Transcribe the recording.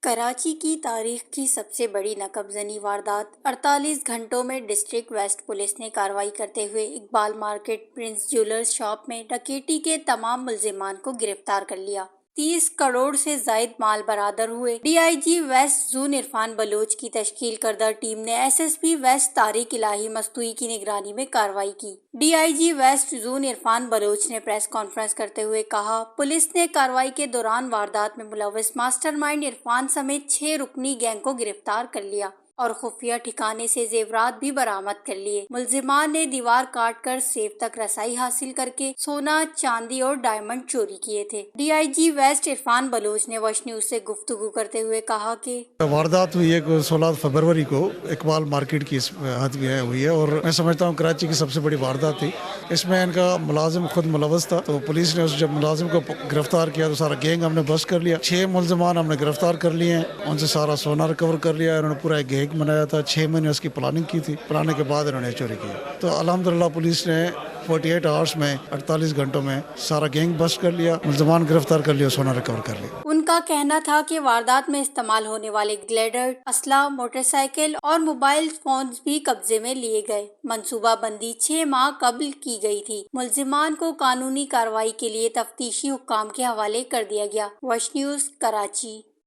کراچی کی تاریخ کی سب سے بڑی نقب زنی واردات 48 گھنٹوں میں ڈسٹرکٹ ویسٹ پولیس نے کارروائی کرتے ہوئے Iqbal market prince jewellers shop میں ڈکیتی کے تمام ملزمان کو گرفتار کر لیا۔ 30 کروڑ سے زائد مال برآمد ہوئے۔ D I G west zone Irfan Baloch کی تشکیل کردہ ٹیم نے S S P west Tariq Elahi Mastoi کی نگرانی میں کارروائی کی۔ D I G west zone Irfan Baloch نے پریس کانفرنس کرتے ہوئے کہا، پولیس نے کارروائی کے دوران واردات میں ملوث ماسٹر مائنڈ عرفان سمیت 6 رکنی گینگ کو گرفتار کر لیا اور خفیہ ٹھکانے سے زیورات بھی برآمد کر لیے۔ ملزمان نے دیوار کاٹ کر سیف تک رسائی حاصل کر کے سونا، چاندی اور ڈائمنڈ چوری کیے تھے۔ D I G west Irfan Baloch نے وش نیوز سے گفتگو کرتے ہوئے کہا کہ واردات ہوئی ہے 16 فروری کو اقبال مارکیٹ کی حد میں ہوئی ہے اور میں سمجھتا ہوں کراچی کی سب سے بڑی واردات تھی۔ اس میں ان کا ملازم خود ملوث تھا، تو پولیس نے جب ملازم کو گرفتار کیا تو سارا گینگ ہم نے بس کر لیا۔ 6 ملزمان ہم نے گرفتار کر لیے ہیں، ان سے سارا سونا ریکور کر لیا۔ انہوں نے پورا ایک گینگ بنایا تھا، 6 مہینے اس کی پلاننگ کی تھی، پلاننگ کے بعد انہوں نے چوری کی۔ تو الحمدللہ پولیس نے 48 آورس میں 48 گھنٹوں میں سارا گینگ بس کر لیا، ملزمان گرفتار کر لیا، سونا ریکور کر لیا۔ ان کا کہنا تھا کہ واردات میں استعمال ہونے والے گلیڈر، اسلحہ، موٹر سائیکل اور موبائل فونز بھی قبضے میں لیے گئے۔ منصوبہ بندی 6 ماہ قبل کی گئی تھی۔ ملزمان کو قانونی کارروائی کے لیے تفتیشی حکام کے حوالے کر دیا گیا۔ وش نیوز، کراچی۔